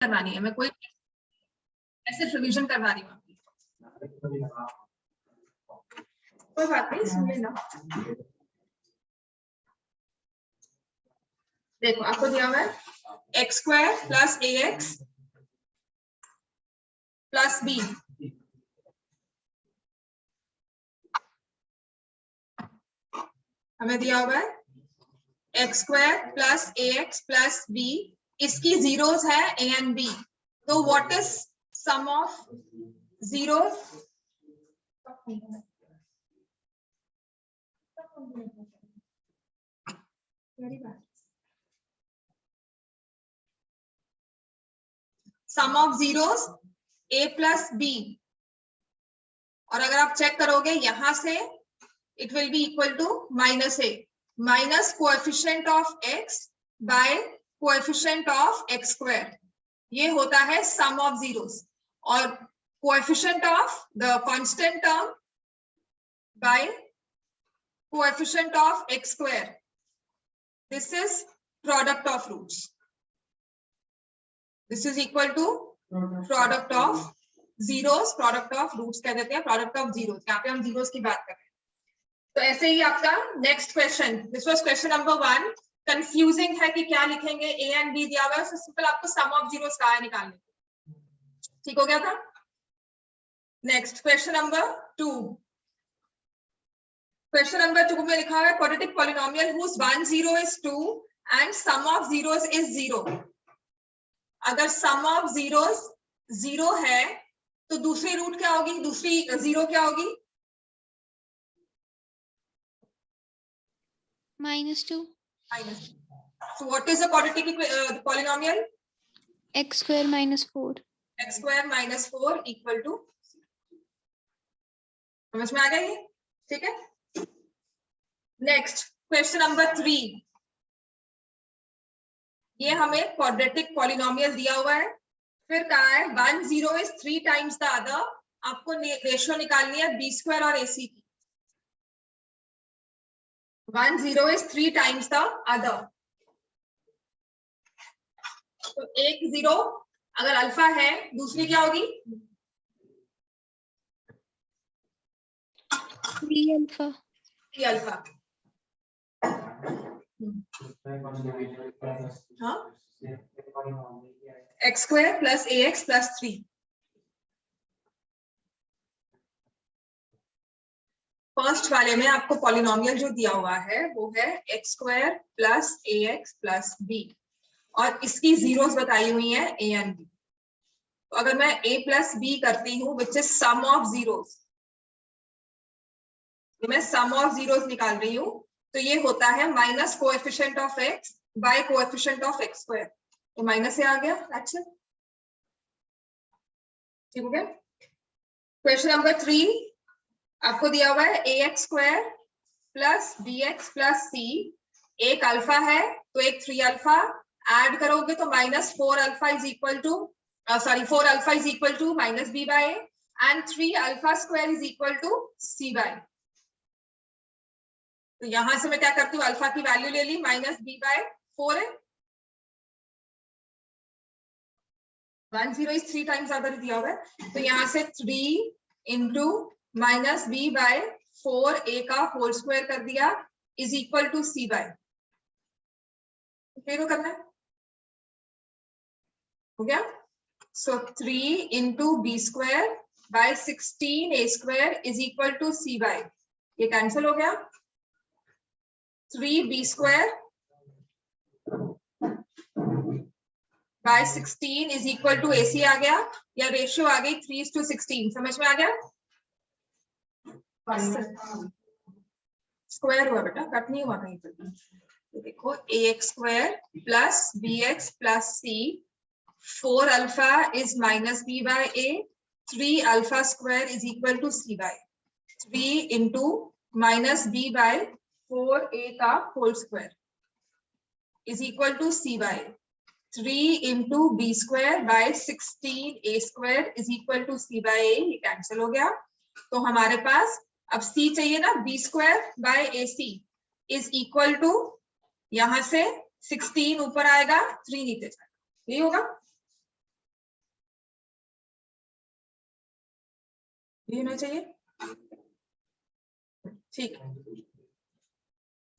करवानी है, मैं कोई ऐसे रिवीजन करवा रही हूँ आपकी, कोई बात नहीं, सुन लेना। देखो आपको दिया हुआ है X square plus A X plus B, हमें दिया हुआ है X square plus A X plus B, इसकी जीरोस है ए एंड बी, तो what is sum of zero? Sum of zeros A plus B, और अगर आप चेक करोगे यहां से it will be equal to minus A minus coefficient of X by coefficient of X square, ये होता है सम ऑफ जीरोस, और coefficient of the constant term by coefficient of X square, this is product of roots, this is equal to product of zeros, product of roots कह देते हैं, product of zeros, यहाँ पे हम zeros की बात कर रहे हैं। तो ऐसे ही आपका next question, this was question number 1, confusing है कि क्या लिखेंगे, ए एंड बी दिया हुआ है, तो सिंपल आपको सम ऑफ जीरोस कहाँ है निकालने, ठीक हो गया था। Next question number 2, question number 2 में लिखा हुआ है quadratic polynomial whose 1 0 is 2 and sum of zeros is 0। अगर सम ऑफ जीरोस 0 है तो दूसरी रूट क्या होगी, दूसरी जीरो क्या होगी? -2। So what is the quadratic polynomial? x square -4। x square -4 equal to, समझ में आ गया ये, ठीक है। नेक्स्ट क्वेश्चन नंबर 3, ये हमें क्वाड्रेटिक पॉलिनोमियल दिया हुआ है, फिर कहा है 1 0 is 3 times the other, आपको रेशियो निकालनी है बी स्क्वायर और एसी की। 1 0 is 3 times the other, तो एक 0 अगर अल्फा है, दूसरी क्या होगी? 3 अल्फा। 3 अल्फा, हाँ, x square plus A X plus 3। First वाले में आपको पॉलिनोमियल जो दिया हुआ है वो है X square plus A X plus B, और इसकी जीरोस बताई हुई है ए एंड बी। तो अगर मैं a प्लस बी करती हूँ which is sum of zeros, मैं सम ऑफ जीरोस निकाल रही हूँ, तो ये होता है minus coefficient of X by coefficient of X square, तो माइनस से आ गया, अच्छा ठीक हो गया। क्वेश्चन नंबर 3, आपको दिया हुआ है A X square plus B X plus C, एक अल्फा है तो एक 3 अल्फा, ऐड करोगे तो -4 alpha is equal to, sorry 4 alpha is equal to minus B by A, and 3 alpha square is equal to C by. तो यहां से मैं क्या करती हूँ, अल्फा की वैल्यू ले ली, -b/4 है, 1 0 is 3 times अदर दिया हुआ है, तो यहाँ से 3 इंटू -b/4 a का होल स्क्वायर कर दिया is equal to C by, फिर करना है, हो गया। So 3 into B square by 16 a square is equal to C by, ये कैंसिल हो गया, 3b square by 16 is equal to AC आ गया, या रेशियो आ गई 3:16, समझ में आ गया। स्क्वायर हुआ बेटा, कट नहीं हुआ कहीं पर। तो देखो ax square plus bx plus c, 4 alpha is -b by a, 3 alpha square is equal to c by 3 into -b/4 a का whole square is equal to c by 3 into B square by 16 a square is equal to c by a, ये cancel हो गया। तो हमारे पास अब c चाहिए ना, B square by AC is equal to, यहां से 16 ऊपर आएगा 3 नीचे जाएगा, यही होगा। ये होना चाहिए, ठीक है।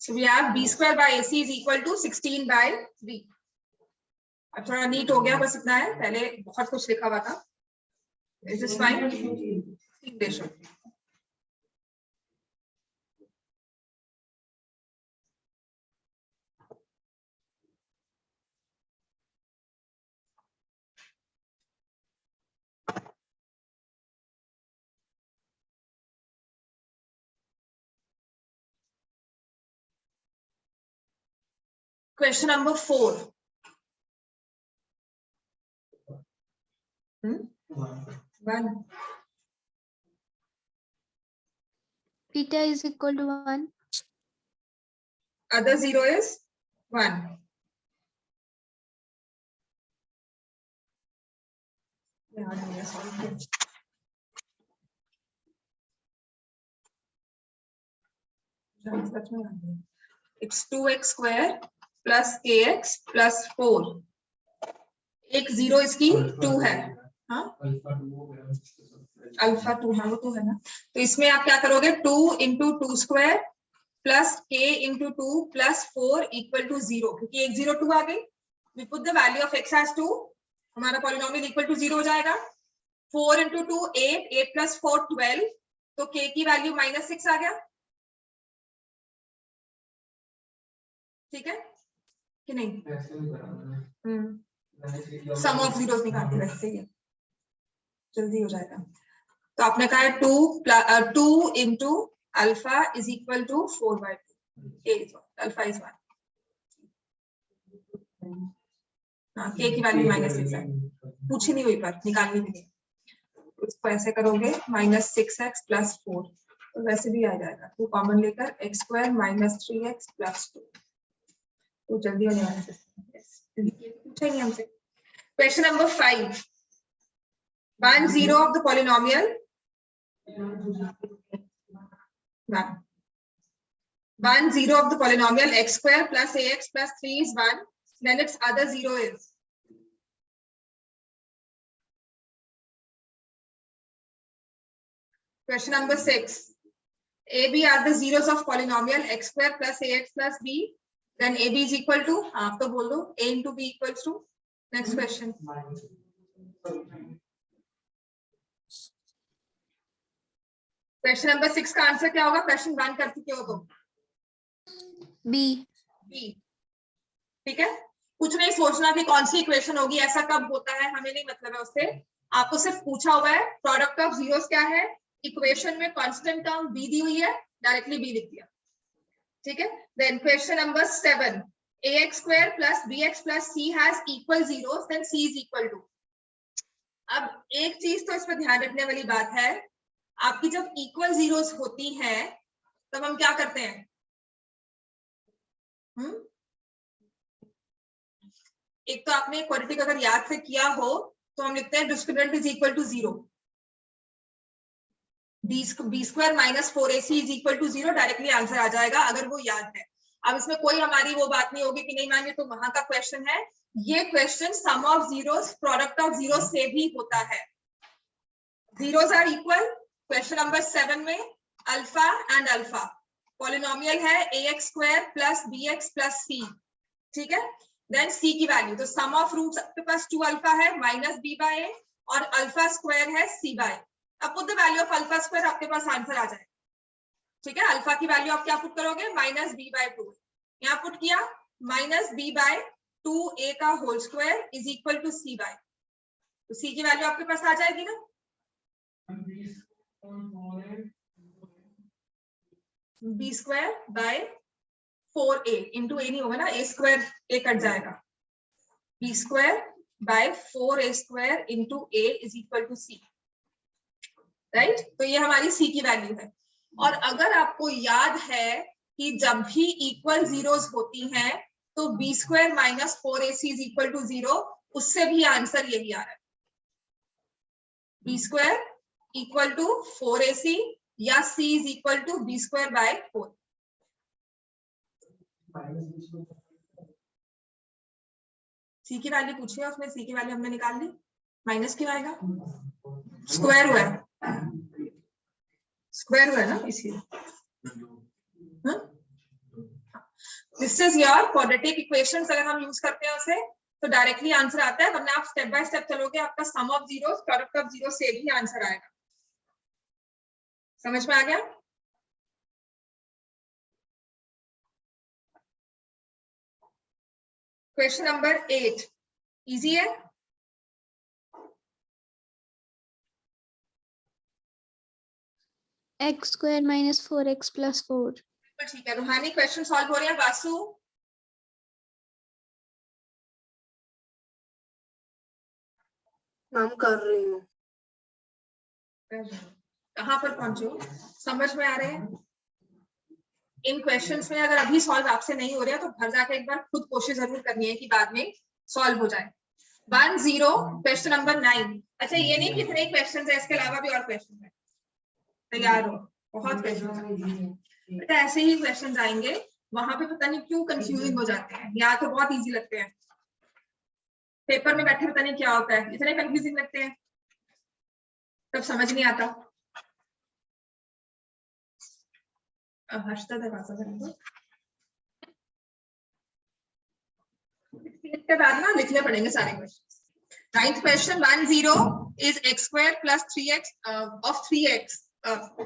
So we have b square by ac is equal to 16 by 3. अब थोड़ा नीट हो गया, बस इतना है, पहले बहुत कुछ लिखा हुआ था। Is this fine? English. Question number 4. One. Theta is equal to 1. Other 0 is 1. It's 2x square plus kx plus 4. एक 0 इसकी 2 है, हाँ अल्फा 2, हाँ वो 2 है ना। तो इसमें आप क्या करोगे, 2 into 2 square plus k into 2 plus 4 equal to 0, क्योंकि एक 0 2 आ गई। We put the value of x as 2, हमारा पॉलिनोमियल इक्वल टू 0 हो जाएगा। 4 इंटू 2 8, 8 प्लस 4 12, तो k की वैल्यू -6 आ गया, ठीक है कि नहीं? सम ऑफ जीरोस निकालते वैसे ही जल्दी हो जाएगा। तो आपने कहा है 2 into alpha is equal to 4/2, alpha is 1, के की वैल्यू -6 है, पूछी नहीं हुई पर निकालनी भी नहीं। उसको ऐसे करोगे -6x + 4, तो वैसे भी आ जाएगा, 2 कॉमन लेकर x² - 3x + 2, तो जल्दी होने वाला है, पूछेंगे हमसे। Question number 5. 1 0 of the polynomial 1 0 of the polynomial x² plus ax plus 3 is 1. Then its other 0 is question number 6. A, B are the zeros of polynomial x² plus ax plus b. Then AB is equal to, आप तो बोल दो, A into B equals to. Next question. Question number 6 का answer क्या होगा? Question 1 कर चुके हो तो B. ठीक है, कुछ नहीं सोचना कि कौन सी इक्वेशन होगी, ऐसा कब होता है हमें नहीं मतलब है उससे। आपको सिर्फ पूछा हुआ है प्रोडक्ट ऑफ जीरोस क्या है, इक्वेशन में कांस्टेंट टर्म b दी हुई है, डायरेक्टली b लिख दिया, ठीक है। Then question number 7. ax² plus bx plus c has equal zeros, then c is equal to. अब एक चीज तो इस पर ध्यान रखने वाली बात है, आपकी जब इक्वल जीरोस होती हैं तब हम क्या करते हैं, एक तो आपने क्वाड्रेटिक अगर याद से किया हो तो हम लिखते हैं discriminant is equal to 0, b² - 4ac is equal to 0, directly answer आ जाएगा अगर वो याद है। अब इसमें कोई हमारी वो बात नहीं होगी कि नहीं मैम ये तो वहां का क्वेश्चन है, ये question sum of zeros product of zeros से भी होता है। Zeros are equal, question number 7 में अल्फा एंड अल्फा, पॉलिनोमियल है ax² plus bx plus c, ठीक है। देन c की वैल्यू, तो सम ऑफ रूट्स आपके पास 2 अल्फा है -b/a और अल्फा स्क्वायर है c/a। अब put the value of alpha square, आपके पास आंसर आ जाएगा, ठीक है। अल्फा की वैल्यू आप क्या पुट करोगे, -b/2, यहाँ पुट किया -b/2a का whole square is equal to c/, तो c की वैल्यू आपके पास आ जाएगी ना, b²/4a इंटू a नहीं होगा ना, a² a कट जाएगा, b²/4a² into a is equal to c, right. तो ये हमारी c की वैल्यू है। और अगर आपको याद है कि जब भी इक्वल जीरोस होती हैं तो b² - 4ac is equal to 0, उससे भी आंसर यही आ रहा है, b² इक्वल टू 4ac या c is equal to b²/4। c की वैल्यू पूछी है, उसमें c की वैल्यू हमने निकाल ली, माइनस क्यों आएगा, स्क्वायर हुआ है, स्क्वायर हुआ है ना इसीलिए। This is your quadratic equations, अगर हम यूज करते हैं उसे तो डायरेक्टली आंसर आता है, वरना आप स्टेप बाय स्टेप चलोगे आपका sum of zeros product of zero से भी आंसर आएगा। समझ में आ गया? क्वेश्चन नंबर 8 इजी है। x square minus 4x plus 4. ठीक है, रूहानी क्वेश्चन सॉल्व हो रहे हैं। वासु मैम कर रही हूँ। कहाँ पर पहुंचे हो? समझ में आ रहे हैं? इन क्वेश्चंस में अगर अभी सॉल्व आपसे नहीं हो रहा तो घर जाके एक बार खुद कोशिश जरूर करनी है कि बाद में सॉल्व हो जाए। 10 क्वेश्चन नंबर 9। अच्छा ये नहीं कितने क्वेश्चन है, इसके अलावा भी और क्वेश्चन है, तैयार हो? बहुत क्वेश्चन बेटा, ऐसे ही क्वेश्चन आएंगे, वहां पे पता नहीं क्यों कंफ्यूजिंग हो जाते हैं, या तो बहुत इजी लगते हैं, पेपर में बैठे पता नहीं क्या होता है, इतने कंफ्यूजिंग लगते हैं तब समझ नहीं आता। हर्षदा के बाद ना लिखने पड़ेंगे सारे question. 9th question 10 is x square plus 3x of 3x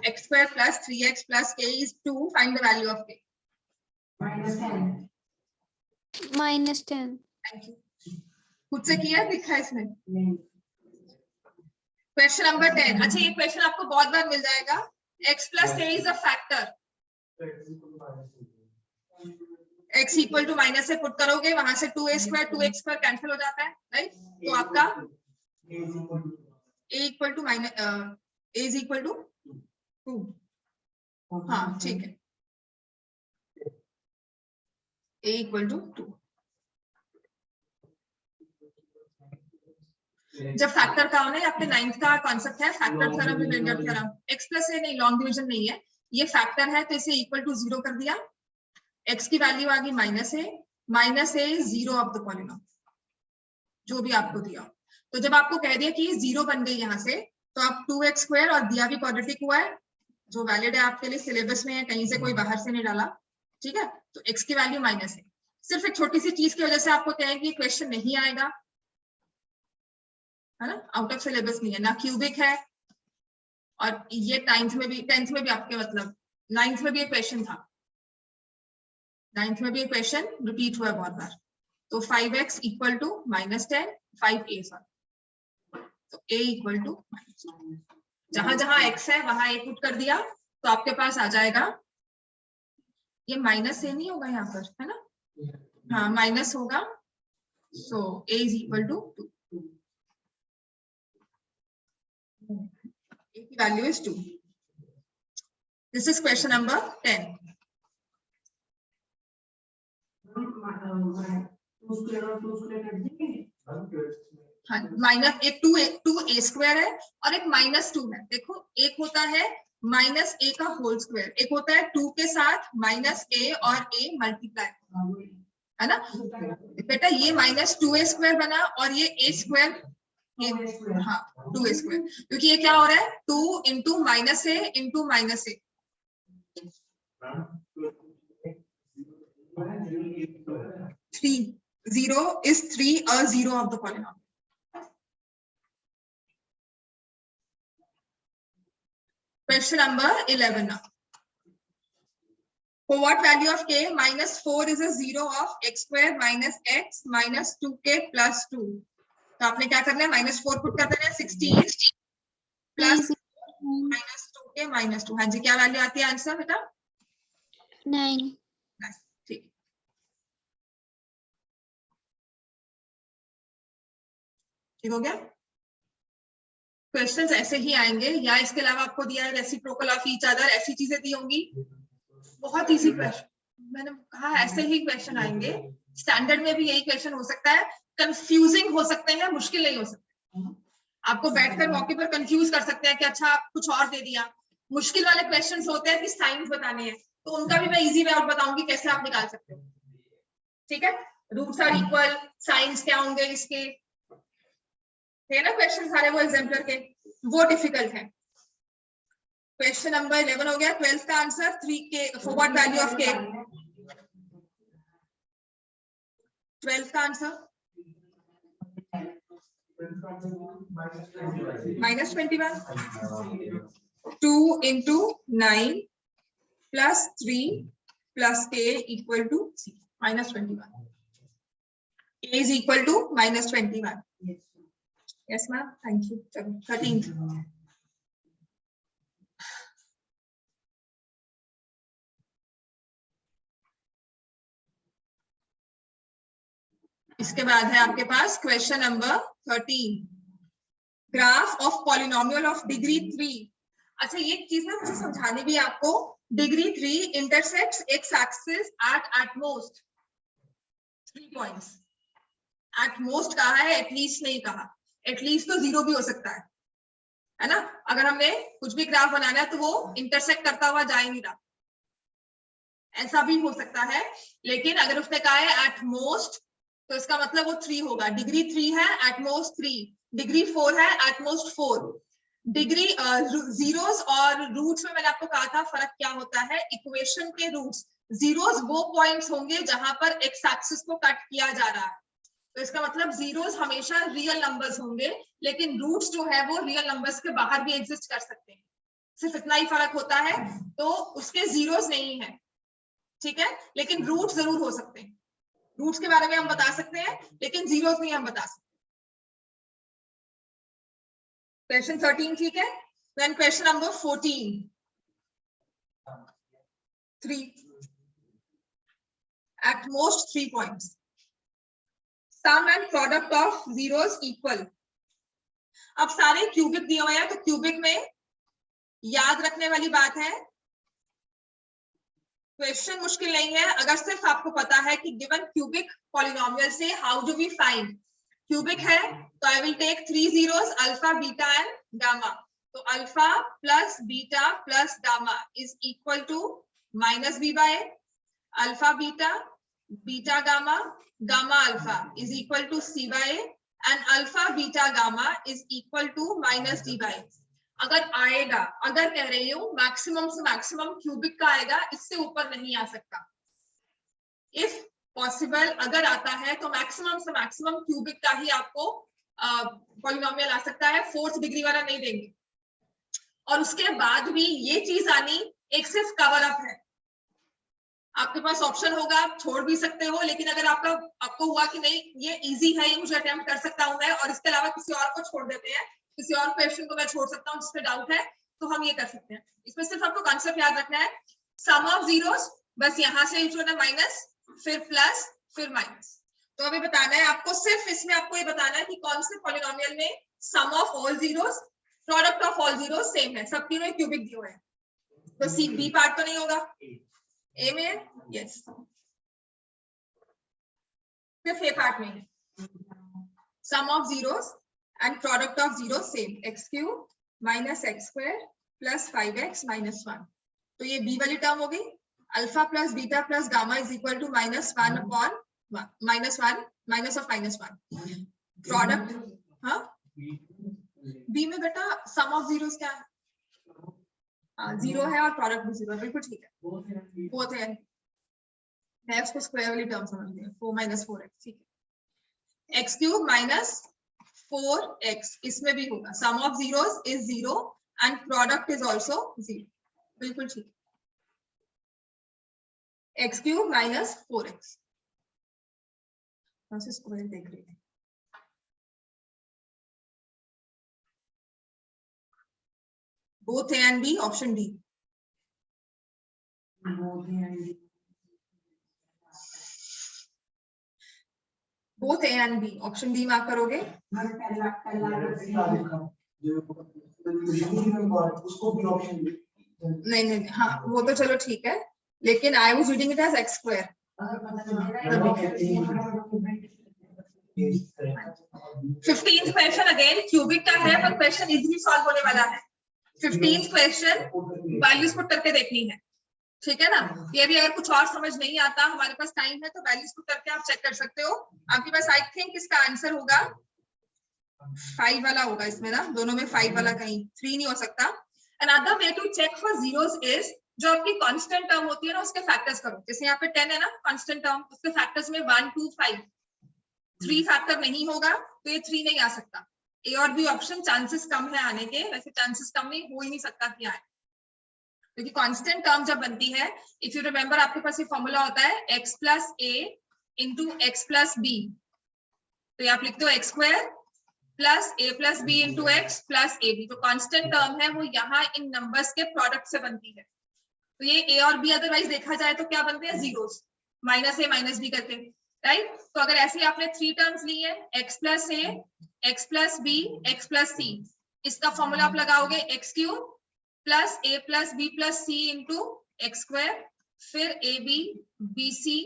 x square plus 3x plus k is 2. Find the value of k. Minus 10. Thank you. खुद से किया दिखा इसमें? Question number 10। अच्छा ये क्वेश्चन आपको बहुत बार मिल जाएगा। x plus k is a factor. x equal to minus से पुट करोगे, वहां से 2x स्क्वायर कैंसिल हो जाता है, राइट? तो आपका a equal to minus a is equal to 2। हाँ ठीक है, a इक्वल टू 2। जब फैक्टर का होना है, आपके 9th का कॉन्सेप्ट है factor theorem, remainder theorem. x plus a नहीं, लॉन्ग डिवीजन नहीं है, ये फैक्टर है तो इसे इक्वल टू 0 कर दिया। x की वैल्यू आ गई माइनस ए 0 ऑफ द पॉलिनॉम, जो भी आपको दिया। तो जब आपको कह दिया कि ये 0 बन गई यहाँ से, तो आप 2x स्क्वायर और दिया भी क्वाड्रेटिक हुआ है, जो वैलिड है आपके लिए, सिलेबस में है, कहीं से कोई बाहर से नहीं डाला, ठीक है? तो x की वैल्यू माइनस है। सिर्फ एक छोटी सी चीज की वजह से आपको कहें कि क्वेश्चन नहीं आएगा, है ना, आउट ऑफ सिलेबस नहीं है, ना क्यूबिक है, और ये 10th में भी आपके मतलब 9th में भी एक क्वेश्चन था, 9th में भी एक क्वेश्चन रिपीट हुआ है बहुत बार। तो 5x equal to -10, 5a sorry, तो a इक्वल टू -10। जहां जहां x है वहां a पुट कर दिया, तो आपके पास आ जाएगा, ये माइनस a नहीं होगा यहाँ पर, है ना? हाँ माइनस होगा, so a is equal to 2। a की value is 2। This is question number 10। हाँ, माइनस एक 2a स्क्वायर है और एक -2 है। देखो एक होता है -a का होल स्क्वायर, एक होता है 2 के साथ -a और a मल्टीप्लाई, है ना बेटा? ये -2a स्क्वायर बना और ये a स्क्वायर, हाँ 2a स्क्वायर, क्योंकि ये क्या हो रहा है 2 into -a into -a। 3 0 is 3 a 0 of the polynomial. Question number 11 now. For what value of k? -4 is a 0 of x square minus x minus 2k plus 2. तो आपने क्या करना है, -4 पुट कर देना है, 16 प्लस -2k -2। हाँ जी, क्या वैल्यू आती है आंसर बेटा? 9. ठीक, ठीक हो गया। क्वेश्चंस ऐसे ही आएंगे, या इसके अलावा आपको दिया है रेसिप्रोकल ऑफ ईच अदर, ऐसी चीजें दी होंगी। बहुत इजी क्वेश्चन, मैंने कहा ऐसे ही क्वेश्चन आएंगे। स्टैंडर्ड में भी यही क्वेश्चन हो सकता है, कंफ्यूजिंग हो सकते हैं, मुश्किल नहीं हो सकते। आपको बैठकर मौके पर कंफ्यूज कर सकते हैं कि अच्छा कुछ और दे दिया। मुश्किल वाले क्वेश्चंस होते हैं कि साइंस बताने हैं, तो उनका भी मैं इजी वे आउट बताऊंगी कैसे आप निकाल सकते हो, ठीक है? रूट्स आर इक्वल, साइंस क्या होंगे इसके, है ना क्वेश्चन सारे वो एग्जाम्पलर के, वो डिफिकल्ट है। क्वेश्चन नंबर 11 हो गया। 12th का answer 3k for what value of k। 12th का answer -21। 2 into 9 plus 3 plus k equal to -21. A is equal to -21. Yes, ma'am. Thank you. 13th. इसके बाद है आपके पास question number 13, graph of polynomial of degree 3। अच्छा, ये चीज ना मुझे समझानी भी है आपको। Degree 3 intersects x axis at most 3 points. At most कहा है, एटलीस्ट नहीं कहा। एटलीस्ट तो 0 भी हो सकता है ना। अगर हमने कुछ भी ग्राफ बनाना है तो वो इंटरसेक्ट करता हुआ जा ही नहीं रहा, ऐसा भी हो सकता है। लेकिन अगर उसने कहा है एट मोस्ट, तो इसका मतलब वो 3 होगा। डिग्री 3 है, एट मोस्ट 3। डिग्री 4 है, एट मोस्ट 4। डिग्री जीरोस और रूट्स में मैंने आपको कहा था फर्क क्या होता है। इक्वेशन के रूट्स, जीरोस वो पॉइंट्स होंगे जहां पर एक्स एक्सिस को कट किया जा रहा है, तो इसका मतलब जीरोस हमेशा रियल नंबर्स होंगे, लेकिन रूट्स जो है वो रियल नंबर्स के बाहर भी एग्जिस्ट कर सकते हैं। सिर्फ इतना ही फर्क होता है। तो उसके जीरोस नहीं है, ठीक है, लेकिन रूट्स जरूर हो सकते हैं। रूट्स के बारे में हम बता सकते हैं, लेकिन जीरोस नहीं हम बता सकते। क्वेश्चन 13 ठीक है। Then question number 14, 3 at most 3 points, sum and product of zeros equal। अब सारे क्यूबिक दिए हुए हैं, तो क्यूबिक में याद रखने वाली बात है, क्वेश्चन मुश्किल नहीं है अगर सिर्फ आपको पता है कि गिवन क्यूबिक पॉलिनोमियल से how do we find. Cubic है तो I will take 3 zeros, alpha, beta and gamma. तो alpha plus beta plus gamma is equal to minus B by alpha beta, beta gamma, gamma alpha is equal to C by and alpha beta gamma is equal to minus D by. अगर आएगा, अगर कह रही हूँ maximum से maximum cubic का आएगा, इससे ऊपर नहीं आ सकता। इफ पॉसिबल अगर आता है तो मैक्सिमम से मैक्सिमम क्यूबिक का ही आपको पॉलिनोमियल आ सकता है, 4th डिग्री वाला नहीं देंगे। और उसके बाद भी ये चीज आनी एक सिर्फ कवर अप है। आपके पास ऑप्शन होगा, आप छोड़ भी सकते हो, लेकिन अगर आपको हुआ कि नहीं ये इजी है, ये मुझे अटेम्प्ट कर सकता हूं मैं, और इसके अलावा किसी और को छोड़ देते हैं, किसी और क्वेश्चन को मैं छोड़ सकता हूँ जिसपे डाउट है, तो हम ये कर सकते हैं। इसमें सिर्फ आपको कॉन्सेप्ट याद रखना है, सम ऑफ जीरोस, बस यहाँ से जोड़ना माइनस, फिर प्लस, फिर माइनस। तो अभी बताना है आपको, सिर्फ इसमें आपको ये बताना है कि कौन से पॉलिनोमियल में sum of all zeros, product of all zeros same है। सब तीनों क्यूबिक दिए हुए हैं, तो सी बी पार्ट तो नहीं होगा, ए में है, यस, सिर्फ ए पार्ट में है। Sum of zeros and product of zero same, X cube minus X square plus 5x minus 1। तो ये बी वाली टर्म हो गई। Alpha plus beta plus gamma is equal to minus 1 upon minus 1 minus of minus 1। Product, हाँ B में बेटा सम of zeros क्या है, जीरो है और प्रोडक्ट भी जीरो है, बिल्कुल ठीक है, बोथ है। मैं उसको स्क्वायर वाली टर्म समझ लिया, 4 माइनस 4x, ठीक है। एक्स क्यूब माइनस 4x इसमें भी होगा, sum of zeros is 0 and product is also 0, बिल्कुल ठीक है। X cube minus 4x, square देख रहे थे। Both A and B, option D. Both A and B, option D mark करोगे। नहीं नहीं, हाँ वो तो चलो ठीक है, लेकिन I was reading it as X square. 15th question again cubic का है, पर क्वेश्चन इजीली सॉल्व होने वाला है। 15th क्वेश्चन वैल्यूज पुट करके देखनी है, ठीक है ना। ये भी अगर कुछ और समझ नहीं आता, हमारे पास टाइम है, तो वैल्यूज पुट करके आप चेक कर सकते हो। आपके पास आई थिंक इसका आंसर होगा 5 वाला होगा इसमें ना, दोनों में 5 वाला, कहीं 3 नहीं हो सकता। Another way to check for zeros is जो आपकी कांस्टेंट टर्म होती है ना उसके फैक्टर्स करो. जैसे यहाँ पे 10 है ना कांस्टेंट टर्म, उसके फैक्टर्स में 1 2 5 3 फैक्टर नहीं होगा तो ये 3 नहीं आ सकता. ए और बी ऑप्शन चांसेस कम है आने के, वैसे चांसेस कम नहीं हो ही नहीं सकता कि आए, क्योंकि कांस्टेंट टर्म जब बनती है, इफ यू रिमेंबर आपके पास ये फॉर्मूला होता है x plus A into X plus B. तो ये आप लिखते हो X square plus A plus B into X plus A B. तो कांस्टेंट टर्म है वो यहाँ इन नंबर्स के प्रोडक्ट से बनती है. तो ये ए और बी अदरवाइज देखा जाए तो क्या बनते हैं, zeros, minus A minus B करके, राइट. तो अगर ऐसे आपने 3 टर्म्स ली है, X plus A, X plus B, X plus C, इसका फॉर्मूला आप लगाओगे X cube plus A plus B plus C into X square, फिर A B B C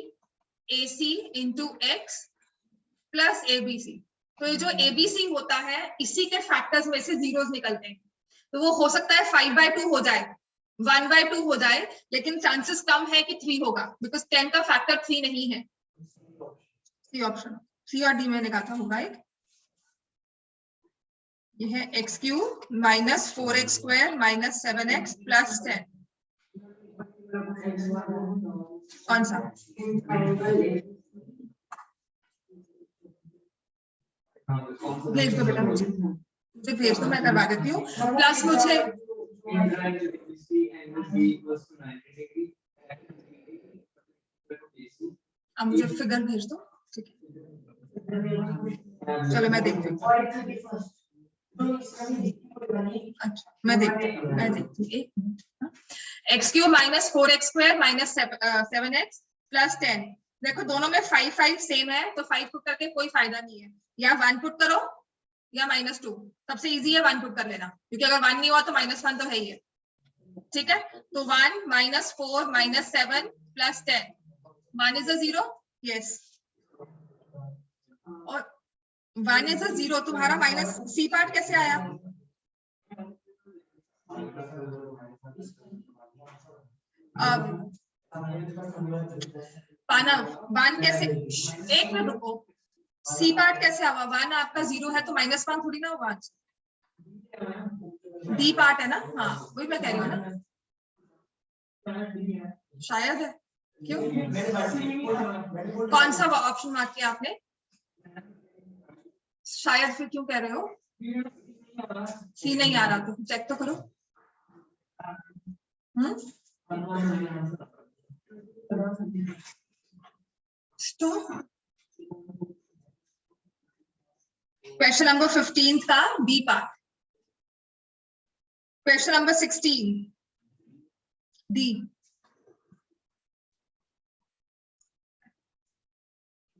A C into X plus A B C. तो ये जो ABC होता है इसी के फैक्टर्स में से जीरोस निकलते हैं. तो वो हो सकता है 5/2 हो जाए, 1/2 हो जाए, लेकिन चांसेस कम है कि 3 होगा, बिकॉज 10 का फैक्टर 3 नहीं है. सी ऑप्शन, सी और डी मैंने कहा था होगा एक. ये है x cube minus 4x square minus 7x plus 10. कौन सा? भेज दो बेटा, मुझे भेज दो, मैं करवा देती हूँ. प्लस मुझे अब मुझे फिगर भेज दो, ठीक है. चलो मैं देखती हूँ. अच्छा मैं देखती हूँ. X cube minus 4x square minus 7x plus 10. देखो दोनों में 5 5 सेम है, तो 5 पुट करके कोई फायदा नहीं है. या 1 पुट करो या -2. सबसे इजी है 1 पुट कर लेना, क्योंकि अगर 1 नहीं हुआ तो -1 तो है ही है. ठीक है, तो 1 -4 -7 प्लस 10. 1 इज अ 0, यस, और 1 इज अ 0. तुम्हारा माइनस सी पार्ट कैसे आया? वन कैसे, एक मिनट रुको, सी पार्ट कैसे आवा? 1 आपका 0 है तो -1 थोड़ी ना होगा. डी पार्ट है ना, हाँ वही मैं कह रही हूँ ना. शायद है, क्यों? कौन सा ऑप्शन मार्क किया आपने? शायद फिर क्यों कह रहे हो? सी नहीं आ रहा तो चेक तो करो. स्टॉप. क्वेश्चन नंबर 15 का B part. Question number 16 D.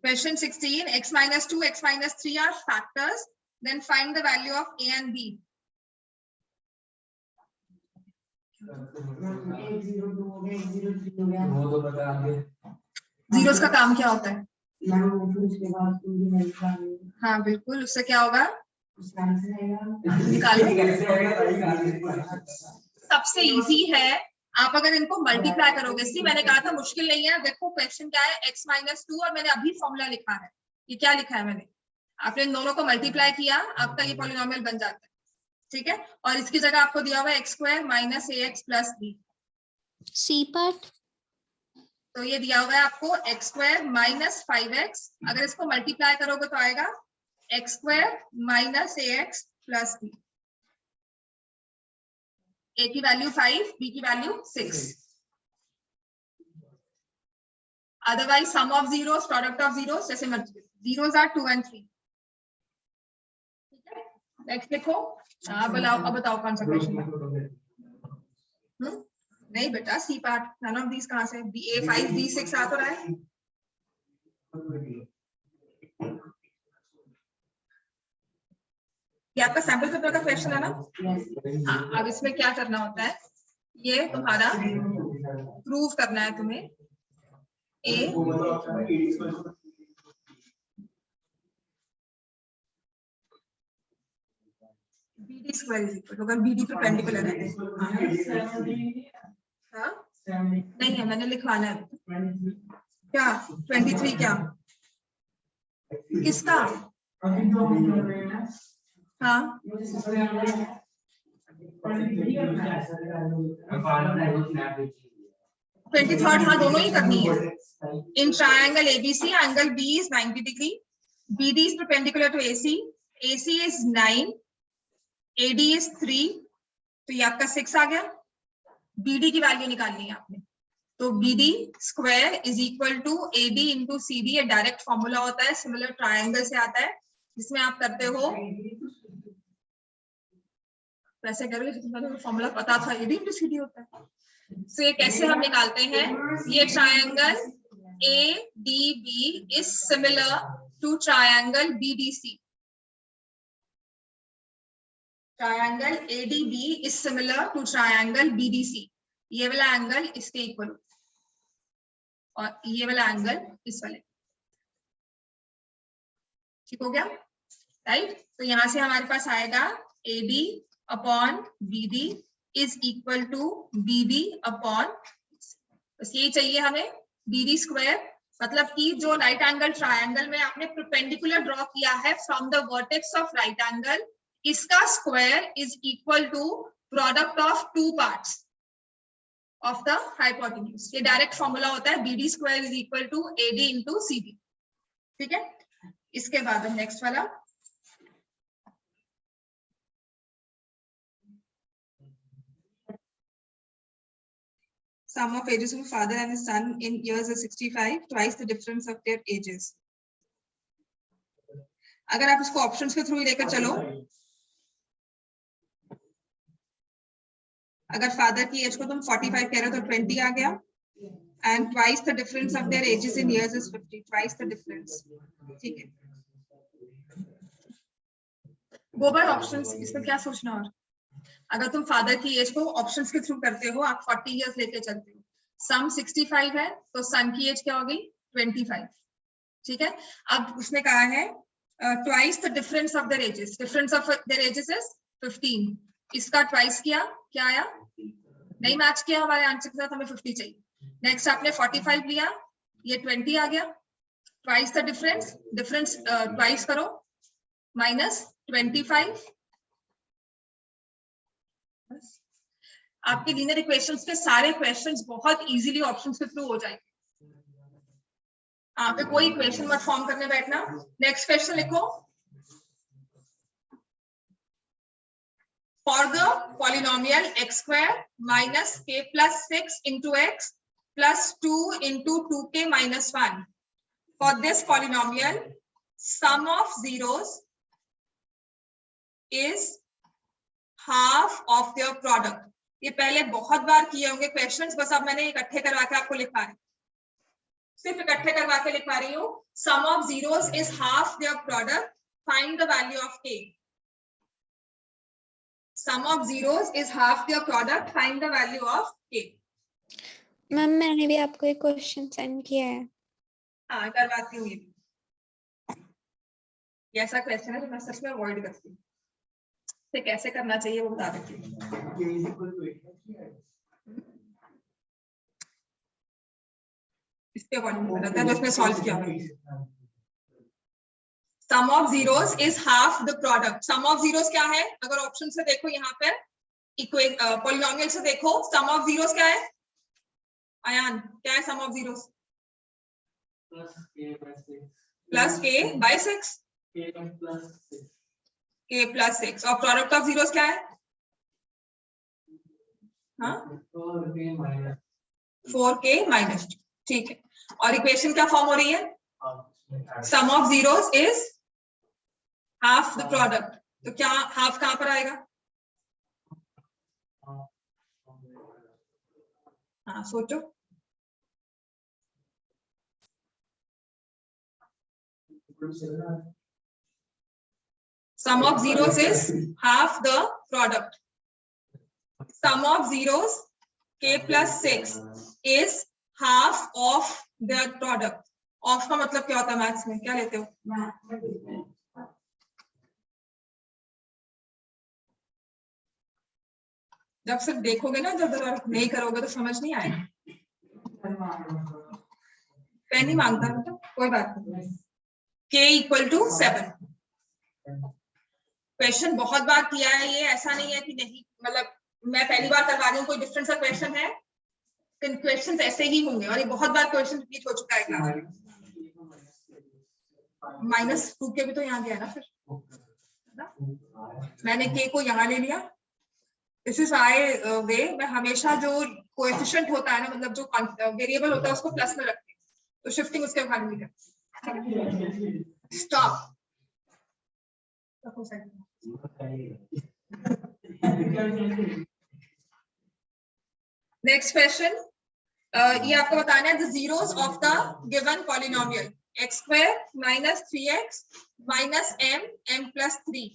Question 16, x minus 2, x minus 3 are factors. Then find the value of a and b. Zeros का काम क्या होता है? हाँ बिल्कुल, उससे क्या होगा? निकालो. सबसे इजी है, आप अगर इनको मल्टीप्लाई करोगे. सी मैंने कहा था मुश्किल नहीं है. देखो क्वेश्चन क्या है, x माइनस 2 और मैंने अभी फॉर्मूला लिखा है. ये क्या लिखा है मैंने? आपने इन दोनों को मल्टीप्लाई किया, आपका ये पॉलिनोमियल बन जाता है. ठीक है, और इसकी जगह आपको दिया हुआ है X square minus ax plus B. C part, तो ये दिया हुआ है आपको एक्स स्क्वायर माइनस 5x. अगर इसको मल्टीप्लाई करोगे तो आएगा X square minus ax plus B. A की वैल्यू 5, बी की value 6. Otherwise sum of zeros, product of zeros, जैसे जीरोस आर 2 and 3. ठीक है, नेक्स्ट देखो. अब बताओ कौन सा क्वेश्चन है? नहीं बेटा, C part, none of these कहां से? A5 B6 आ तो रहा है. ये आपका सैंपल पेपर का क्वेश्चन है ना? हाँ, अब इसमें क्या करना होता है, ये तुम्हारा प्रूव करना है तुम्हें. ए BD स्क्वायर इज इक्वल, अगर BD परपेंडिकुलर है. हाँ नहीं है, मैंने लिखवाना है. क्या 23? क्या किसका? हाँ 23rd, हाँ दोनों ही करनी है. In triangle ABC, angle B is 90 degree. BD is perpendicular to AC. AC is 9. AD is 3. तो ये आपका 6 आ गया. BD की वैल्यू निकालनी है आपने. तो BD square is equal to AD into CD. ये डायरेक्ट फॉर्मूला होता है, सिमिलर ट्रायंगल से आता है, जिसमें आप करते हो वैसे करोगे जितना फॉर्मूला पता था, AD इंटू CD होता है. तो ये कैसे हम निकालते हैं? ये triangle ADB is similar to triangle BDC. Triangle ADB is similar to triangle BDC. ये वाला एंगल इसके इक्वल और ये वाला एंगल इस वाले. ठीक हो गया, राइट? तो यहां से हमारे पास आएगा AD upon BD is equal to BD upon, बस यही चाहिए हमें, BD स्क्वायर. मतलब कि जो राइट एंगल ट्रायंगल में आपने परपेंडिकुलर ड्रॉ किया है from the vertex of right angle, इसका square is equal to product of two parts of the hypotenuse. ये डायरेक्ट फॉर्मूला होता है, BD square is equal to AD into CD. ठीक है, इसके बाद नेक्स्ट वाला. Sum of ages of a father and his son in years is 65, twice the difference of their ages. अगर आप इसको ऑप्शंस के थ्रू ही लेकर चलो, अगर फादर की एज को तुम 45 कह रहे हो तो 20 आ गया. And twice the difference of their edges in years is 50, twice the difference. ठीक है, गो बाय ऑप्शंस. इसमें क्या सोचना? और अगर तुम फादर की एज को ऑप्शंस के थ्रू करते हो, आप 40 इयर्स लेके चलते हो, सम 65 है तो सन की एज क्या होगी? 25. ठीक है, अब उसने कहा है twice the difference of their edges. Difference of their edges is 15. इसका ट्वाइस किया, क्या आया? नहीं मैच किया हमारे आंसर के साथ, हमें 50 चाहिए. नेक्स्ट आपने 45 लिया, ये 20 आ गया. Twice the difference, difference twice करो, माइनस 25. आपके लीनियर इक्वेशंस के सारे क्वेश्चंस बहुत इजीली ऑप्शंस के थ्रू हो जाएंगे. आप पे कोई इक्वेशन मत फॉर्म करने बैठना. नेक्स्ट क्वेश्चन लिखो. For the polynomial x square minus k plus 6 into x plus 2 into 2k minus 1. For this polynomial sum of zeros is half of their product. ये पहले बहुत बार किए होंगे क्वेश्चंस, बस अब मैंने इकट्ठे करवा के आपको लिखवा रही हूँ, सिर्फ इकट्ठे करवा के लिखवा रही हूँ. Sum of zeros is half their product, find the value of k. Sum of zeros is half their product, find the value of k. Ma'am मैंने भी आपको एक क्वेश्चन सेंड किया है. हाँ करवाती हूँ. ये ऐसा क्वेश्चन है जो मैं सच में अवॉइड करती हूँ. कैसे करना चाहिए वो बता देती हूँ. इसके अकॉर्डिंग बताता है जो इसमें सॉल्व किया. Sum of zeros is half the product. Sum of zeros क्या है? अगर ऑप्शन से देखो यहाँ पर, पॉलिनोमियल से देखो, सम ऑफ जीरोस क्या है? आयान क्या है sum of zeros? Plus k by 6. k plus 6. और प्रोडक्ट ऑफ जीरोस क्या है? हाँ 4k माइनस 2. ठीक है, और इक्वेशन क्या फॉर्म हो रही है? Sum of zeros is half the product. तो क्या हाफ कहां पर आएगा? हाँ सोचो. Sum of zeros is half the product. Sum of zeros k plus 6 is half of their product. Of का मतलब क्या होता है मैथ्स में? क्या लेते हो? जब सिर्फ देखोगे ना, जब नहीं करोगे तो समझ नहीं आएगा. पेन ही मांगता है, कोई बात नहीं. k equal to 7. क्वेश्चन बहुत बार किया है ये, ऐसा नहीं है कि नहीं, मतलब मैं पहली बार करवा रही हूँ, कोई डिफरेंट सा क्वेश्चन है, क्वेश्चन ऐसे ही होंगे और ये बहुत बार क्वेश्चन रिपीट हो चुका है क्लास में। -2 के भी तो यहाँ गया ना फिर, मैंने के को यहाँ ले लिया, दिस इज आई वे, मैं हमेशा जो कोएफिशिएंट होता है ना, मतलब जो वेरिएबल होता है उसको प्लस में रखते हैं, तो शिफ्टिंग उसके बाद नहीं करते। स्टॉप। नेक्स्ट क्वेश्चन, ये आपको बताना है the zeros of the given polynomial x² - 3x - m plus 3.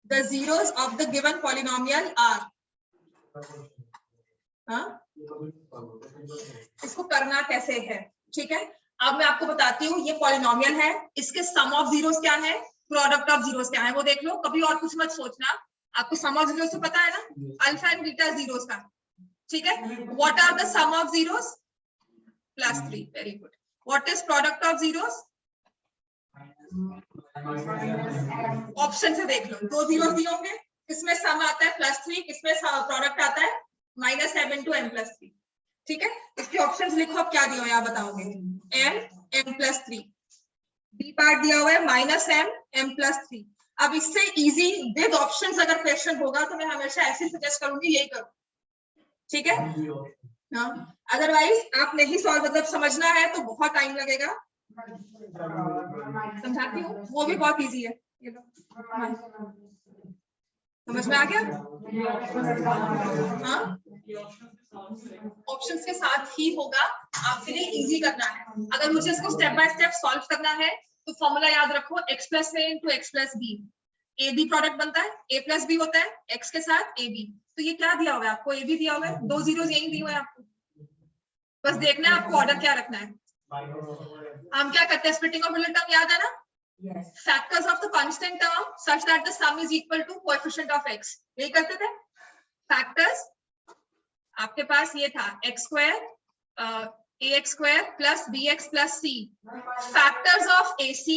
The zeros of the given polynomial are, हाँ, इसको करना कैसे है, ठीक है। अब मैं आपको बताती हूँ, ये पॉलिनोमियल है, इसके सम ऑफ जीरोस क्या है, प्रोडक्ट ऑफ जीरोस क्या है, वो देख लो, कभी और कुछ मत सोचना, आपको सम ऑफ जीरोस तो पता है ना, अल्फा एंड बीटा जीरोस का, ठीक है। What are the sum of zeros, +3, very good. What is product of zeros, option से देख लो, 2 जीरोस दिए होंगे, किसमें सम आता है +3, किसमें प्रोडक्ट आता है -7 × m + 3, ठीक है। इसके ऑप्शंस लिखो, अब क्या दिया हुआ है आप बताओगे, m + 3, बी पार्ट दिया हुआ है -m + 3। अब इससे इजी विद ऑप्शंस अगर क्वेश्चन होगा तो मैं हमेशा ऐसे सजेस्ट करूंगी, यही करो, ठीक है। हाँ, अदरवाइज आप नहीं सॉल्व, मतलब समझना है तो बहुत टाइम लगेगा, समझाती हूँ, वो भी बहुत इजी है, ये लो, समझ में आ गया। हाँ, ऑप्शंस के साथ ही होगा, आपके लिए इजी करना है। अगर मुझे इसको स्टेप बाय स्टेप सॉल्व करना है तो फॉर्मूला याद रखो, x + a × x + b, A B product बनता है, a + b होता है x के साथ ab, तो ये क्या दिया हुआ है आपको, a b दिया हुआ है, 2 जीरोस यही दिए हुए हैं आपको, बस देखना है आपको ऑर्डर क्या रखना है। हम क्या करते हैं, स्प्लिटिंग ऑफ मिडिल टर्म याद है ना, factors of the constant term such that the sum is equal to coefficient of x, यही करते थे। फैक्टर्स आपके पास ये था x² ax² + bx + c, factors of ac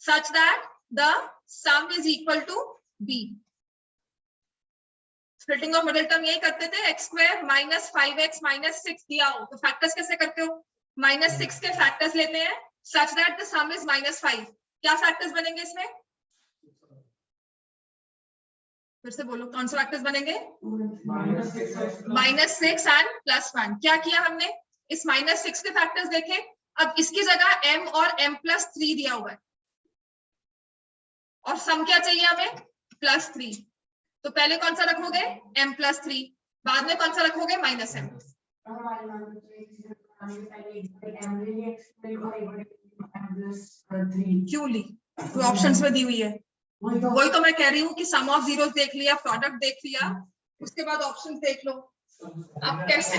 such that the sum is equal to b। Splitting of middle term यही करते थे, x² - 5x - 6 दिया हो तो फैक्टर्स कैसे करते हो, -6 के फैक्टर्स लेते हैं सच दैट द सम इज -5, क्या फैक्टर्स बनेंगे इसमें, फिर से बोलो कौन से फैक्टर्स बनेंगे, -6 एंड +1। क्या किया हमने, इस -6 के फैक्टर्स देखे, अब इसकी जगह m और m + 3 दिया हुआ है और सम क्या चाहिए हमें, +3, तो पहले कौन सा रखोगे, m + 3, बाद में कौन सा रखोगे, -m। क्यों ली, ऑप्शंस में दी हुई है, वही तो मैं कह रही हूँ कि सम ऑफ जीरोस देख लिया, प्रोडक्ट देख लिया, उसके बाद ऑप्शंस देख लो, अब कैसे,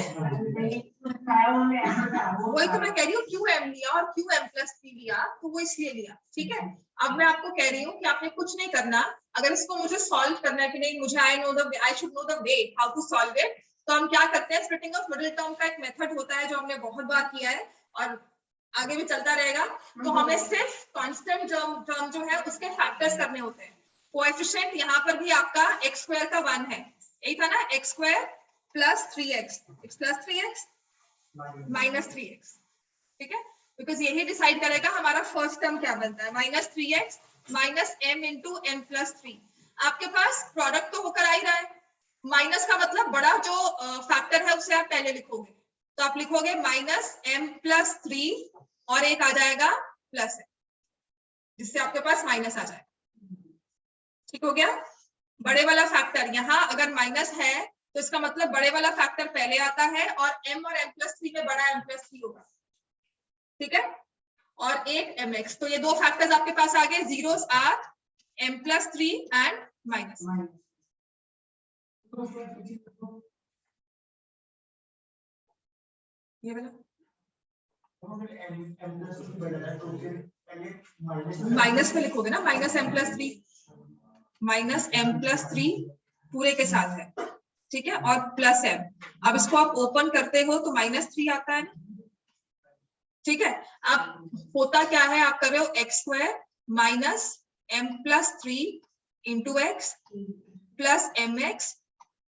वही तो मैं कह रही हूँ, क्यों m लिया और क्यों m + 3 लिया, तो वो इसलिए लिया, ठीक है। अब मैं आपको कह रही हूँ कि आपने कुछ नहीं करना, अगर इसको मुझे सॉल्व करना है कि नहीं, मुझे I should know the way how to solve it, तो हम क्या करते हैं, स्प्लिटिंग ऑफ मिडिल टर्म का एक मेथड होता है जो हमने बहुत बार किया है और आगे भी चलता रहेगा, तो हमें सिर्फ कांस्टेंट टर्म जो है उसके फैक्टर्स करने होते हैं। कोएफिशिएंट यहाँ पर भी आपका x² का 1 है, यही था ना, x² + 3x, x + 3x - 3x, ठीक है, बिकॉज यही डिसाइड करेगा हमारा फर्स्ट टर्म क्या बनता है, -3x - m × m + 3। आपके पास प्रोडक्ट तो होकर आ ही रहा है, माइनस का मतलब बड़ा जो फैक्टर है उसे आप पहले लिखोगे, तो आप लिखोगे -m + 3 और एक आ जाएगा +m, जिससे आपके पास माइनस आ जाएगा, ठीक हो गया। बड़े वाला फैक्टर यहाँ अगर माइनस है तो इसका मतलब बड़े वाला फैक्टर पहले आता है और m और m + 3 में बड़ा m + 3 होगा, ठीक है, और एक mx, तो ये दो फैक्टर्स आपके पास आ गए, zeros are m + 3 and minus. ये वाला माइनस में लिखोगे ना, -m + 3, -m + 3 पूरे के साथ है, ठीक है, और +m, अब इसको आप ओपन करते हो तो -3 आता है, ठीक है। अब होता क्या है, आप कर रहे हो x² - m+3 into x plus mx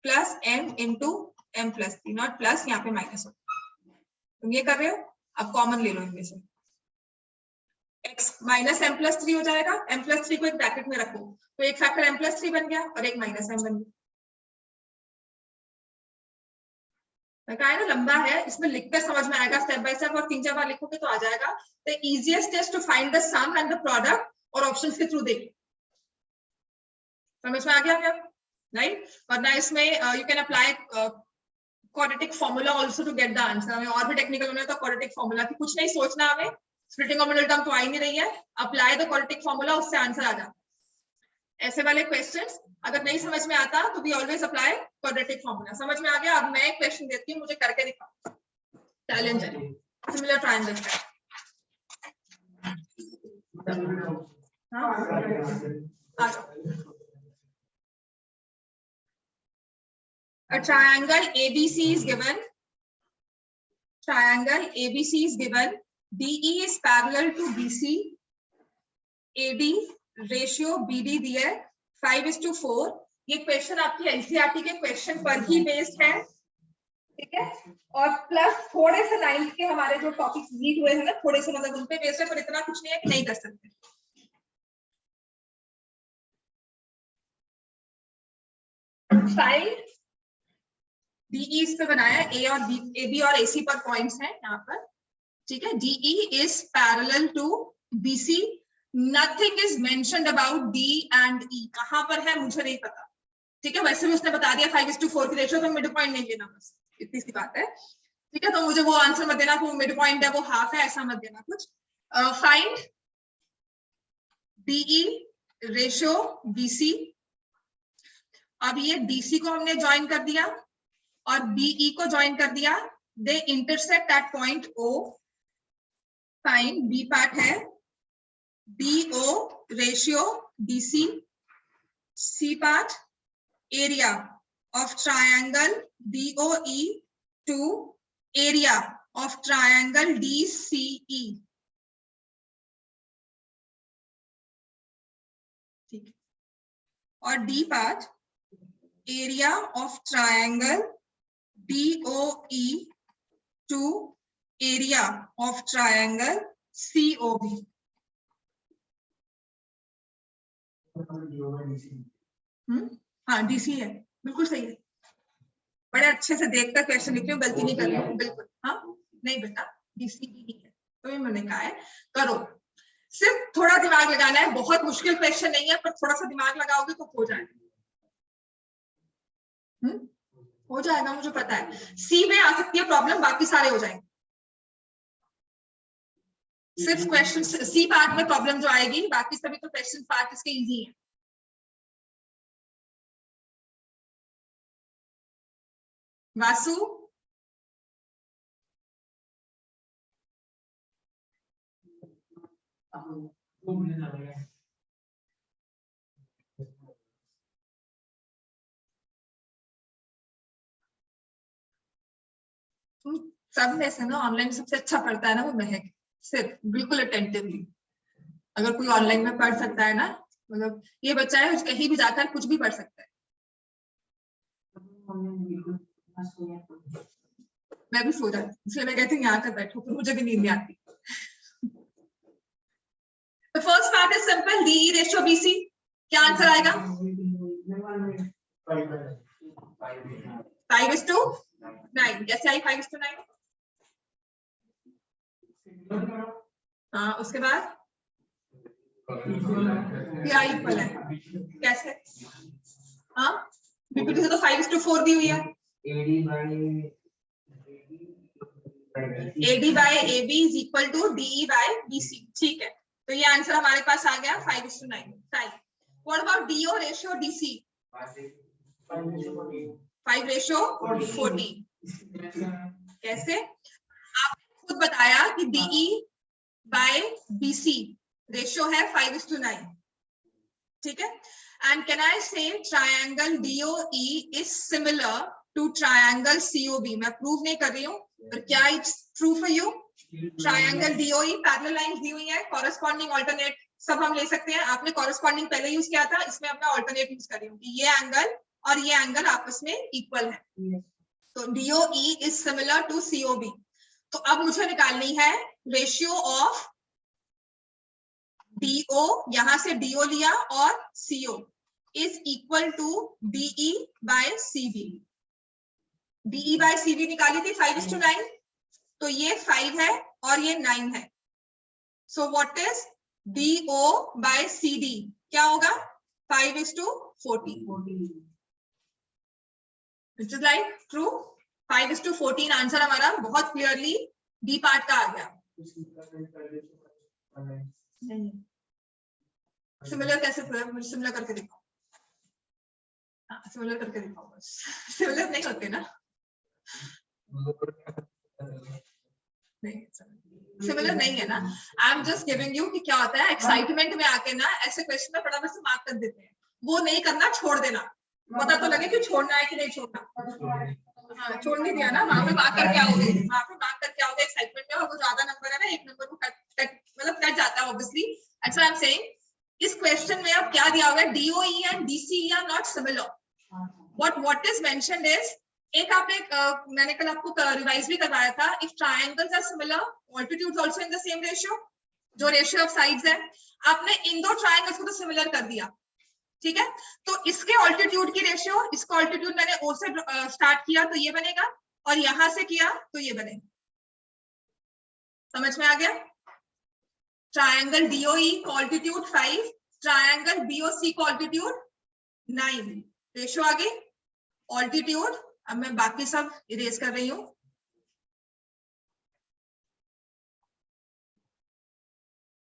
plus m into m+3, not plus, यहाँ पे माइनस हो, तुम ये कर रहे हो, अब कॉमन ले लो इनमें से, x माइनस m+3 हो जाएगा, m+3 को एक ब्रैकेट में रखो तो एक फैक्टर m+3 बन गया और एक माइनस m बन गया। मैं कहा है ना लंबा है, इसमें लिखकर समझ में आएगा स्टेप बाय स्टेप, और 3-4 बार लिखोगे तो आ जाएगा। The easiest is to find the sum and the product, और ऑप्शंस के थ्रू देखो। समझ में आ गया क्या? राइट। वरना इसमें you can apply quadratic formula also to get the answer. हमें और भी टेक्निकल होना है तो क्वाड्रेटिक फॉर्मूला की कुछ नहीं सोचना, हमें स्प्लिटिंग ऑफ मिडिल टर्म तो आ ही नहीं रही है, अप्लाई द क्वाड्रेटिक फॉर्मूला, उससे आंसर आ जाता। ऐसे वाले क्वेश्चंस अगर नहीं समझ में आता तो we always apply quadratic formula. समझ में आ गया? अब मैं एक क्वेश्चन देती हूँ, मुझे करके दिखाओ, चैलेंज है, सिमिलर ट्रायंगल का। A triangle ABC is given. Triangle ABC is given. DE is parallel to BC. AD ratio BD दिया 5:4। ये क्वेश्चन आपकी एनसीईआरटी के क्वेश्चन पर ही बेस्ड है, ठीक है, और प्लस थोड़े से 9th के हमारे जो टॉपिक्स लीड हुए हैं ना, थोड़े से मतलब उन पे बेस्ड है, पर इतना कुछ नहीं है कि नहीं कर सकते। फाइल DE इस पे बनाया, A और B, AB और AC पर पॉइंट्स हैं यहाँ पर, ठीक है। DE is parallel to BC. Nothing is mentioned about D and E. कहाँ पर है मुझे नहीं पता, ठीक है। वैसे भी उसने बता दिया 5:4 की रेशियो, तो मिड पॉइंट नहीं लेना, बस इतनी सी बात है, ठीक है। तो मुझे वो आंसर मत देना कि वो मिड पॉइंट है, वो हाफ है, ऐसा मत देना कुछ। Find DE ratio BC। अब ये DC को हमने ज्वाइन कर दिया और BE को ज्वाइन कर दिया, they intersect at point O। Fine B part है DO ratio BC। C part area of triangle DOE to area of triangle DCE, ठीक है। और D part area of triangle DOE to area of triangle COB। हाँ DC है, बिल्कुल सही है, बड़े अच्छे से देखकर क्वेश्चन लिख रहे हो, गलती नहीं कर रही हूँ बिल्कुल। हाँ नहीं बेटा DC ही है, तो मैंने कहा है करो, सिर्फ थोड़ा दिमाग लगाना है, बहुत मुश्किल क्वेश्चन नहीं है, पर थोड़ा सा दिमाग लगाओगे तो हो जाएगा। हो जाएगा, मुझे पता है। सी में आ सकती है प्रॉब्लम, बाकी सारे हो जाएंगे। सिर्फ क्वेश्चन सी पार्ट में प्रॉब्लम जो आएगी, बाकी सभी तो क्वेश्चन पार्ट इसके इजी है। वासु सब में से ना ऑनलाइन सबसे अच्छा पढ़ता है ना वो महक, सिर्फ बिल्कुल अटेंटिवली। अगर कोई ऑनलाइन में पढ़ सकता है ना, मतलब ये बच्चा है कहीं भी जाकर कुछ भी पढ़ सकता है। मैं भी सो जाती, इसलिए मैं कहती हूँ यहाँ कर बैठो, फिर मुझे भी नींद नहीं आती। The first part is simple, DE ratio BC, क्या आंसर आएगा? 5:9। कैसे आई 5:9? हाँ, उसके बाद क्या इक्वल है, कैसे? हाँ बीपीटी से तो 5:4 दी हुई है। AD by AB is equal to DE by BC, ठीक है। तो ये आंसर हमारे पास आ गया 5:9। What about DO ratio DC? 5:14। कैसे? आपने खुद बताया कि DE by BC रेशियो है 5:9, ठीक है। And can I say triangle DOE is similar to triangle COB? मैं प्रूव नहीं कर रही हूँ, पर क्या it's true for you? Triangle DOE, parallel lines दी हुई है, corresponding alternate सब हम ले सकते हैं। आपने कॉरेस्पॉन्डिंग पहले यूज किया था, इसमें अब मैं ऑल्टरनेट यूज कर रही हूँ कि ये एंगल और ये एंगल आपस में इक्वल है। तो DOE is similar to COB। तो अब मुझे निकालनी है रेशियो ऑफ DO, यहां से DO लिया, और CO is equal to DE by CB। DE by CB निकाली थी 5:9, तो ये 5 है और ये 9 है। So what is DO by CD? क्या होगा? 5:14। Which is like true. 5:14 answer हमारा बहुत क्लियरली डी पार्ट का आ गया। नहीं, सिमिलर कैसे? मुझे सिमिलर करके दिखाओ। हाँ, सिमिलर करके दिखाओ बस। सिमिलर नहीं होते ना, नहीं सिमिलर नहीं है ना। I am just giving you कि क्या होता है एक्साइटमेंट में आके ना ऐसे क्वेश्चन में फटाफट से मार्क कर देते हैं। वो नहीं करना, छोड़ देना, पता तो लगे कि छोड़ना है कि नहीं छोड़ना। हाँ, छोड़ नहीं दिया ना, वहां पे मार्क करके आओगे, वहां पे मार्क करके आओगे एक्साइटमेंट में, और वो ज्यादा नंबर है ना, एक नंबर को कट जाता है ऑब्वियसली। अच्छा, आई एम सेइंग इस क्वेश्चन में अब क्या दिया हुआ है, DOE एंड DCE are not similar. What is mentioned is, एक आपने मैंने कल आपको रिवाइज भी करवाया था, if triangles are similar altitudes also in the same ratio, जो रेशियो ऑफ साइड्स है, आपने इन दो ट्रायंगल्स को तो सिमिलर कर दिया, ठीक है। तो इसके ऑल्टीट्यूड की रेशियो, इसका ऑल्टीट्यूड मैंने O से स्टार्ट किया तो ये बनेगा, और यहां से किया तो ये बनेगा। समझ में आ गया? ट्रायंगल DOE का ऑल्टीट्यूड 5, ट्रायंगल BOC का ऑल्टीट्यूड 9, रेशियो आ गई। ऑल्टीट्यूड, अब मैं बाकी सब इरेज कर रही हूं।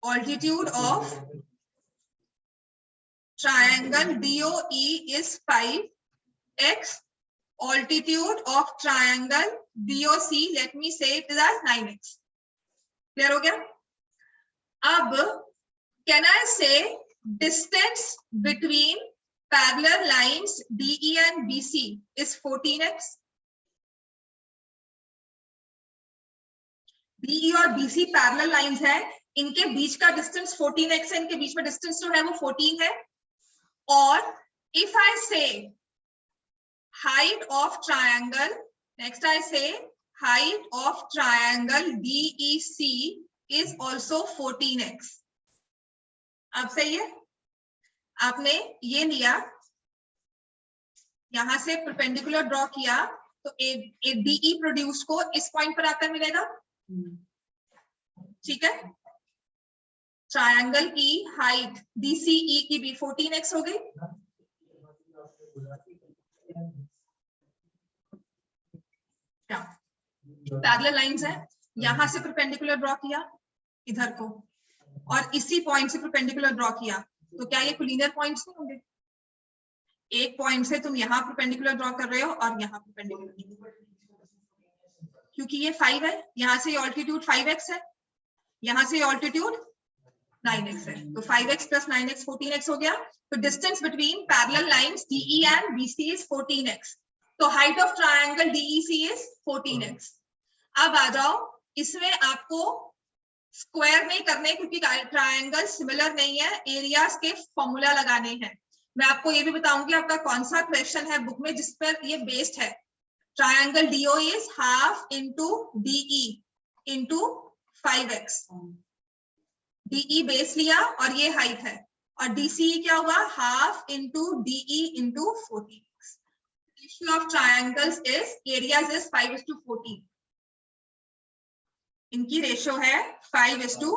Altitude of triangle DOE is 5x, altitude of triangle BOC, let me say it is as 9x। Clear हो गया? अब can I say distance between parallel lines DE and BC is 14x? DE और BC parallel lines है, इनके बीच का distance 14x है, इनके बीच में डिस्टेंस जो है वो 14 है। और if I say height of triangle, next I say height of triangle DEC is also 14x। अब सही है? आपने ये लिया, यहां से परपेंडिकुलर ड्रॉ किया, तो एक DE प्रोड्यूस को इस पॉइंट पर आकर मिलेगा, ठीक है। ट्रायंगल की हाइट DCE की भी 14x हो गई। क्या पैरेलल लाइंस है, यहां से परपेंडिकुलर ड्रॉ किया इधर को, और इसी पॉइंट से परपेंडिकुलर ड्रॉ किया, तो क्या ये कोलिनियर पॉइंट्स नहीं होंगे? एक पॉइंट से तुम यहाँ परपेंडिकुलर ड्रॉ कर रहे हो और यहाँ परपेंडिकुलर, क्योंकि ये 5 है, यहाँ से ऑल्टीट्यूड 5x है, यहाँ से ऑल्टीट्यूड 9x है, तो 5x plus 9x 14x हो गया। तो distance between parallel lines DE and BC is 14x। तो height of triangle DEC is 14x। अब आ जाओ, इसमें आपको स्क्वायर नहीं करने, क्योंकि ट्रायंगल सिमिलर नहीं है, एरियाज के फॉर्मूला लगाने हैं। मैं आपको ये भी बताऊंगी आपका कौन सा क्वेश्चन है बुक में जिस पर ये बेस्ड है। Triangle DOE is half into DE into 5x। DE base लिया और ये हाइट है, और DCE क्या हुआ, half into DE into 14x। Ratio of triangles is, areas is 5:14। इनकी रेशियो है 5:14।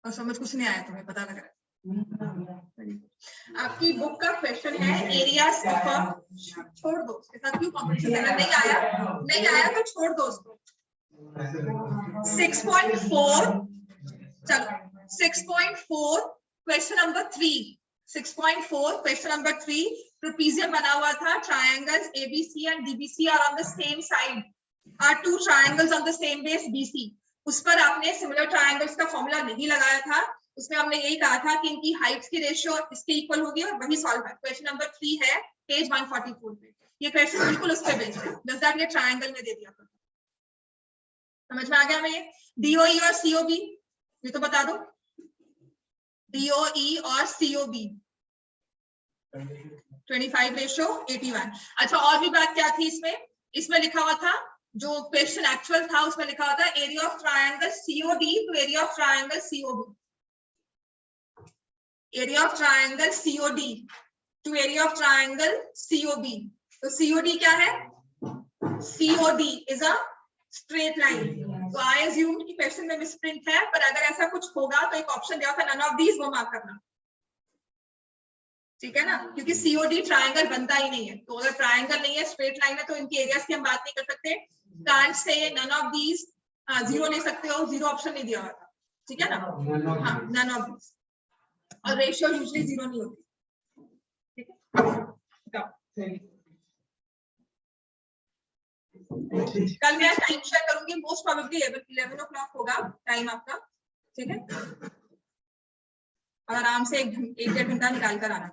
और समझ कुछ नहीं आया तुम्हें, पता लग रहा है? आपकी बुक का क्वेश्चन है एरियाज, छोड़ दो उसके साथ क्यों कॉम्पिटिशन करना, नहीं आया तो छोड़ दो उसको। 6.4, चलो 6.4 question number 3, 6.4 question number 3, trapezium बना हुआ था, triangles ABC and DBC are on the same side, are two triangles on the same base BC। उस पर आपने सिमिलर ट्रायंगल्स का फॉर्मूला नहीं लगाया था, उसमें हमने यही कहा था कि इनकी हाइट्स की रेशियो इसके इक्वल होगी, और वही सॉल्व है। क्वेश्चन नंबर 3 है पेज 144 पे, ये क्वेश्चन बिल्कुल उस पे बेस्ड है, जस्ट दैट ये ट्रायंगल में दे दिया था। समझ में आ गया हमें? ये DOE और COB ये तो बता दो, DOE और COB 25:81। अच्छा, और भी बात क्या थी इसमें लिखा हुआ था, जो क्वेश्चन एक्चुअल था उसमें लिखा हुआ था area of triangle COD to area of triangle COB, area of triangle COD to area of triangle COB। तो COD क्या है? COD is a straight line. तो आई अज्यूम कि क्वेश्चन में मिसप्रिंट है, पर अगर ऐसा कुछ होगा तो एक ऑप्शन दिया था नन ऑफ दीज, वो मार्क करना, ठीक है ना, क्योंकि COD ट्रायंगल बनता ही नहीं है। तो अगर ट्रायंगल नहीं है, स्ट्रेट लाइन है, तो इनके एरियाज की हम बात नहीं कर सकते। Can't say none of these, zero ले सकते हो, जीरो ऑप्शन नहीं दिया हुआ था, ठीक है ना, हाँ नन ऑफ दीज, और रेशियो यूजुअली जीरो नहीं होती, ठीक है। कल मैं टाइम शेयर करूंगी, मोस्ट प्रोबेबली 11 o'clock होगा टाइम आपका, ठीक है, और आराम से एक 1-1.5 घंटा निकाल कर आना।